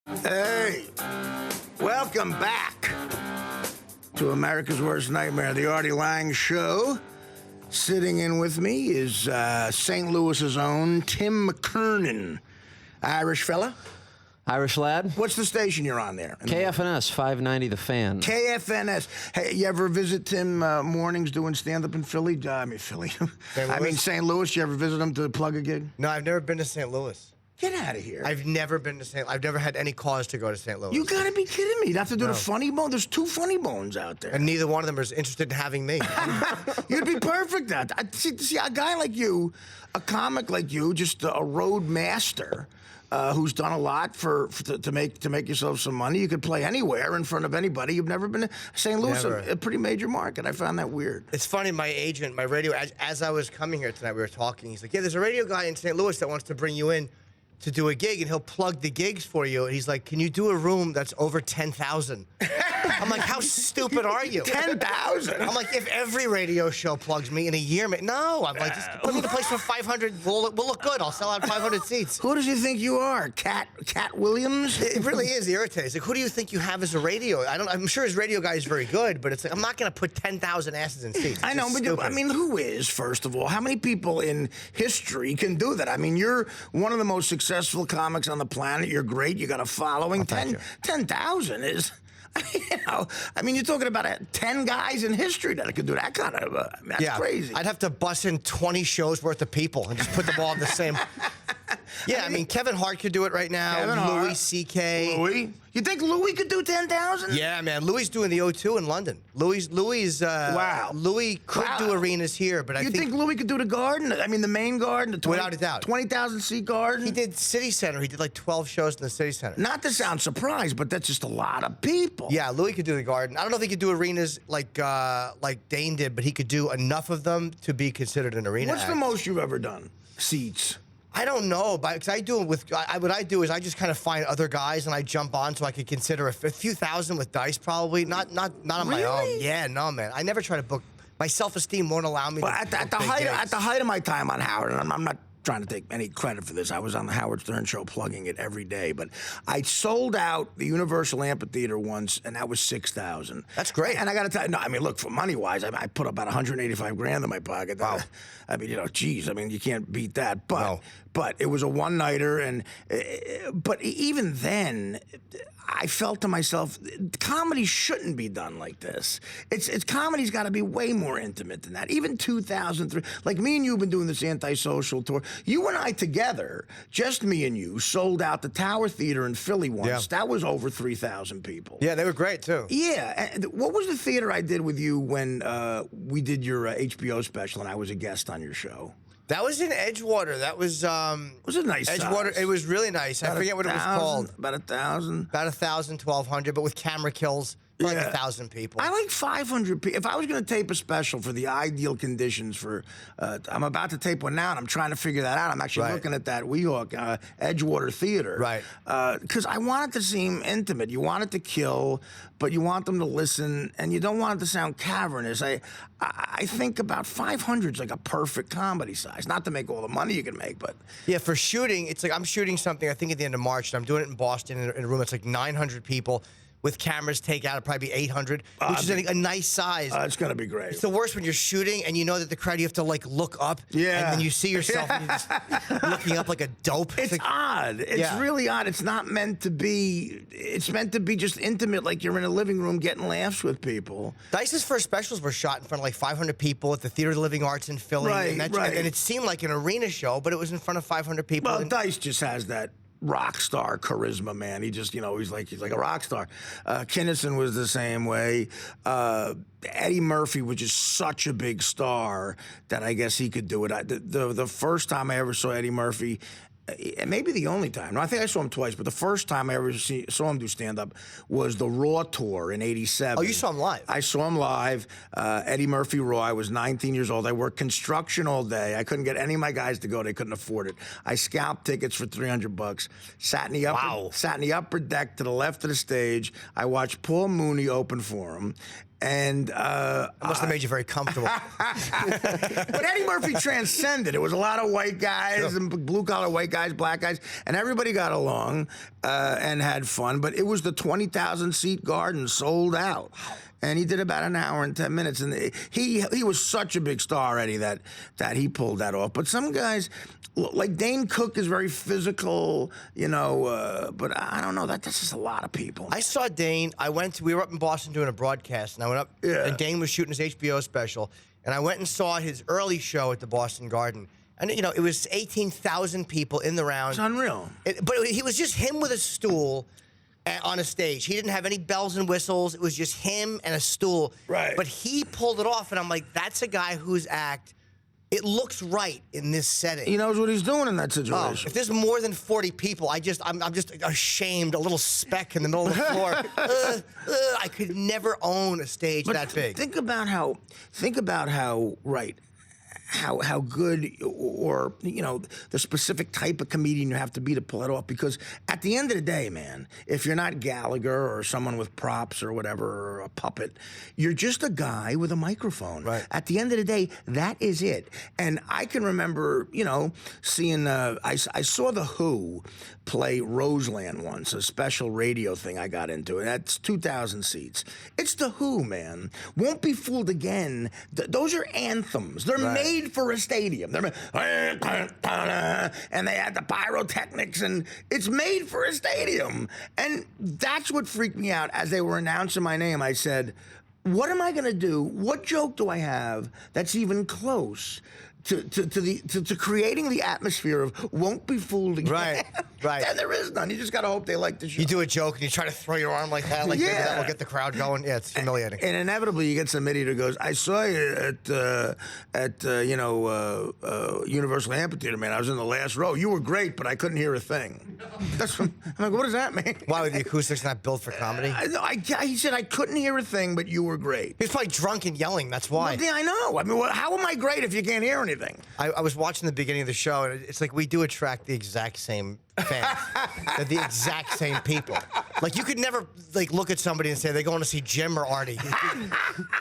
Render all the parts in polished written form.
Hey, welcome back to America's Worst Nightmare, the Artie Lange Show. Sitting in with me is St. Louis's own Tim McKernan. Irish fella? Irish lad. What's the station you're on there? KFNS 590 The Fan. KFNS. Hey, you ever visit Tim mornings doing stand-up in Philly? Philly. St. Louis. You ever visit him to plug a gig? No, I've never been to St. Louis. Get out of here. I've never been to St. I've never had any cause to go to St. Louis. You gotta be kidding me. You have to do the Funny Bone? There's 2 Funny Bones out there. And neither one of them is interested in having me. You'd be perfect at that. See, a guy like you, a comic like you, just a road master, who's done a lot to make yourself some money. You could play anywhere in front of anybody. You've never been to St. Louis, a pretty major market. I found that weird. It's funny, my agent, my radio, as I was coming here tonight, we were talking. He's like, yeah, there's a radio guy in St. Louis that wants to bring you in to do a gig, and he'll plug the gigs for you. And he's like, can you do a room that's over 10,000? I'm like, how stupid are you? 10,000? I'm like, if every radio show plugs me in a year, no. I'm like, just put me in a place for 500. We'll look good. I'll sell out 500 seats. Who does you think you are, Cat Williams? It really is irritating. It's like, who do you think you have as a radio? I'm sure his radio guy is very good, but it's like, I'm not going to put 10,000 asses in seats. I know, but stupid. I mean, who is, first of all? How many people in history can do that? I mean, you're one of the most successful comics on the planet. You're great. You got a following. 10,000 is... you're talking about 10 guys in history that could do that kind of. That's crazy. I'd have to bus in 20 shows worth of people and just put them all in the same. Yeah, I mean, Kevin Hart could do it right now. Louis C.K. Louis? You think Louis could do 10,000? Yeah, man. Louis doing the O2 in London. Louis wow. Louis could do arenas here, but I think Louis could do the Garden? I mean, the main Garden? Without a doubt. 20,000 seat Garden? He did City Center. He did like 12 shows in the City Center. Not to sound surprised, but that's just a lot of people. Yeah, Louis could do the Garden. I don't know if he could do arenas like Dane did, but he could do enough of them to be considered an arena What's the most you've ever done? Seats? I don't know, because I do it with what I do is I just kind of find other guys and I jump on so I could consider a few thousand with dice, probably not on my own. Yeah, no, man. I never try to book. My self-esteem won't allow me. At the height of my time on Howard, and I'm not trying to take any credit for this. I was on the Howard Stern show plugging it every day, but I sold out the Universal Amphitheater once, and that was 6,000. That's great. And I got to tell you, no, I mean, look, for money-wise, I put about 185 grand in my pocket. Wow. I mean, geez, I mean, you can't beat that. But No. But it was a one-nighter, and but even then, I felt to myself, comedy shouldn't be done like this. It's comedy's got to be way more intimate than that. Even 2003, like me and you have been doing this Antisocial tour. You and I together, just me and you, sold out the Tower Theater in Philly once. Yeah. That was over 3,000 people. Yeah, they were great too. Yeah. And what was the theater I did with you when we did your HBO special and I was a guest on your show? That was in Edgewater. That was It was a nice Edgewater. size. It was really nice. I forget what it was called. About 1,000. About 1,000, 1,200, but with camera kills, like 1,000 people. I like 500 people. If I was going to tape a special for the ideal conditions for, I'm about to tape one now, and I'm trying to figure that out. I'm actually looking at that Weehawk Edgewater Theater. Right. Because I want it to seem intimate. You want it to kill, but you want them to listen, and you don't want it to sound cavernous. I think about 500 is like a perfect comedy size. Not to make all the money you can make, but... Yeah, for shooting, it's like I'm shooting something, I think, at the end of March, and I'm doing it in Boston in a room that's like 900 people. With cameras take out, it'd probably be 800, which is a nice size. It's going to be great. It's the worst when you're shooting and you know that the crowd, you have to like look up. Yeah. And then you see yourself and you're just looking up like a dope. It's odd. It's really odd. It's not meant to be. It's meant to be just intimate, like you're in a living room getting laughs with people. Dice's first specials were shot in front of like 500 people at the Theater of the Living Arts in Philly. Right, And it seemed like an arena show, but it was in front of 500 people. Well, Dice just has that rock star charisma, man. He just, he's like a rock star. Kinison was the same way. Eddie Murphy was just such a big star that I guess he could do it. The first time I ever saw Eddie Murphy, maybe the only time. No, I think I saw him twice, but the first time I ever saw him do stand-up was the Raw tour in '87. Oh, you saw him live? I saw him live. Eddie Murphy Raw. I was 19 years old. I worked construction all day. I couldn't get any of my guys to go. They couldn't afford it. I scalped tickets for $300. Sat in the upper deck to the left of the stage. I watched Paul Mooney open for him. And Must have made you very comfortable. but Eddie Murphy transcended. It was a lot of white guys and blue-collar white guys, black guys, and everybody got along and had fun. But it was the 20,000-seat Garden sold out. And he did about an hour and 10 minutes. And he was such a big star, Eddie, that he pulled that off. But some guys, like Dane Cook is very physical, you know, but I don't know. That's just a lot of people. I saw Dane. We were up in Boston doing a broadcast, and I went up, and Dane was shooting his HBO special, and I went and saw his early show at the Boston Garden. And, you know, it was 18,000 people in the round. It's unreal. But he was just him with a stool on a stage. He didn't have any bells and whistles. It was just him and a stool. Right. But he pulled it off, and I'm like, that's a guy whose act, it looks right in this setting. He knows what he's doing in that situation. If there's more than 40 people, I'm just ashamed, a little speck in the middle of the floor. I could never own a stage that big. Think about how how good, or you know, the specific type of comedian you have to be to pull it off. Because at the end of the day, man, if you're not Gallagher or someone with props or whatever, or a puppet, you're just a guy with a microphone. Right. At the end of the day, that is it. And I can remember, you know, seeing I saw The Who play Roseland once, a special radio thing I got into. And that's 2,000 seats. It's The Who, man. Won't Be Fooled Again. Those are anthems. They're made for a stadium. They're and they had the pyrotechnics, and it's made for a stadium. And that's what freaked me out. As they were announcing my name, I said, what am I going to do? What joke do I have that's even close to creating the atmosphere of Won't Be Fooled Again? Right. And there is none. You just got to hope they like the show. You do a joke and you try to throw your arm like that, like maybe that will get the crowd going. Yeah, it's humiliating. And inevitably, you get some idiot who goes, "I saw you at Universal Amphitheater, man. I was in the last row. You were great, but I couldn't hear a thing." That's I'm like, what does that mean? Why were the acoustics not built for comedy? He said, "I couldn't hear a thing, but you were great." He was probably drunk and yelling. That's why. Well, yeah, I know. I mean, how am I great if you can't hear anything? I was watching the beginning of the show, and it's like we do attract the exact same fans. They're the exact same people. Like, you could never look at somebody and say they're going to see Jim or Artie.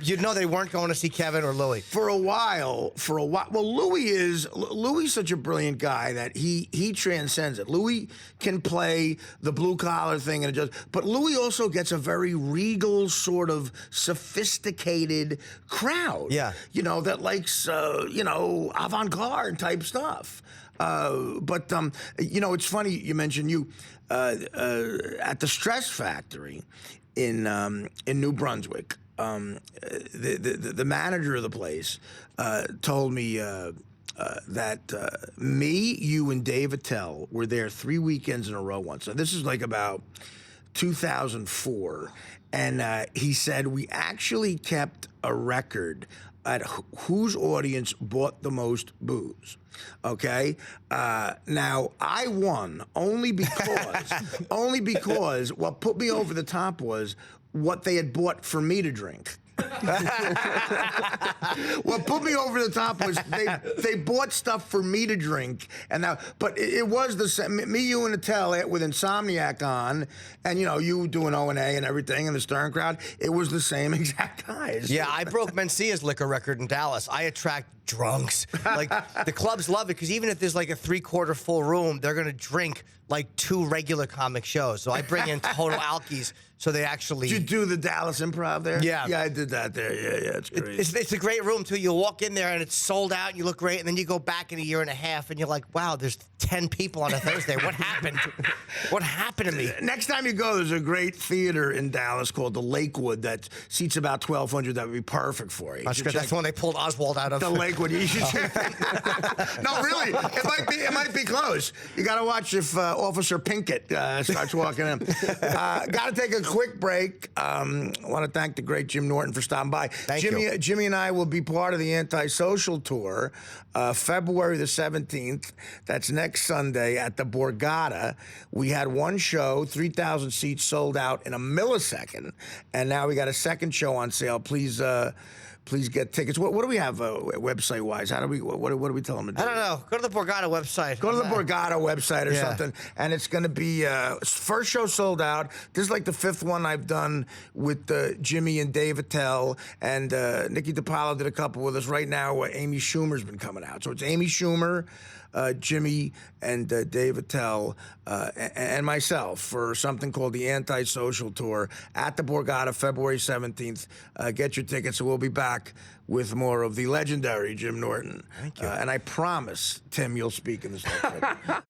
You'd know they weren't going to see Kevin or Louis. For a while. Well, Louis such a brilliant guy that he transcends it. Louis can play the blue collar thing, but Louis also gets a very regal, sort of sophisticated crowd. Yeah. You know, that likes avant-garde type stuff. But it's funny you mentioned at the Stress Factory in New Brunswick. The manager of the place told me that me, you, and Dave Attell were there 3 weekends in a row once. So this is like about 2004, and he said we actually kept a record at whose audience bought the most booze. Okay, now I won only because what put me over the top was what they had bought for me to drink. What put me over the top was they bought stuff for me to drink, but it was the same. Me, you, and Attell with Insomniac on, and you doing O&A and everything, and the Stern crowd. It was the same exact guys. Yeah, I broke Mencia's liquor record in Dallas. I attract drunks. Like, the clubs love it because even if there's like a 3/4 full room, they're gonna drink like 2 regular comic shows. So I bring in total alkies. So they actually... Did you do the Dallas Improv there? Yeah. Yeah, I did that there. Yeah, it's great. It's a great room, too. You walk in there, and it's sold out, and you look great, and then you go back in a year and a half, and you're like, wow, there's 10 people on a Thursday. What happened? What happened to me? Next time you go, there's a great theater in Dallas called the Lakewood that seats about 1,200. That would be perfect for you. That's the one they pulled Oswald out of. The Lakewood. You should check. No, really. It might be close. You got to watch if Officer Pinkett starts walking in. Got to take a quick break. I want to thank the great Jim Norton for stopping by. Thank you. Jimmy and I will be part of the Antisocial Tour February the 17th. That's next Sunday at the Borgata. We had one show, 3,000 seats sold out in a millisecond, and now we got a second show on sale. Please please get tickets. What do we have website wise? How do we? What do we tell them to do? I don't know. Go to the Borgata website. Go to the Borgata website or something, and it's going to be first show sold out. This is like the 5th one I've done with Jimmy and Dave Attell, and Nikki DiPaolo did a couple with us. Right now, Amy Schumer's been coming out, so it's Amy Schumer, Jimmy, and Dave Attell, and myself for something called the Antisocial Tour at the Borgata, February 17th. Get your tickets, so we'll be back with more of the legendary Jim Norton. Thank you. And I promise, Tim, you'll speak in this next segment.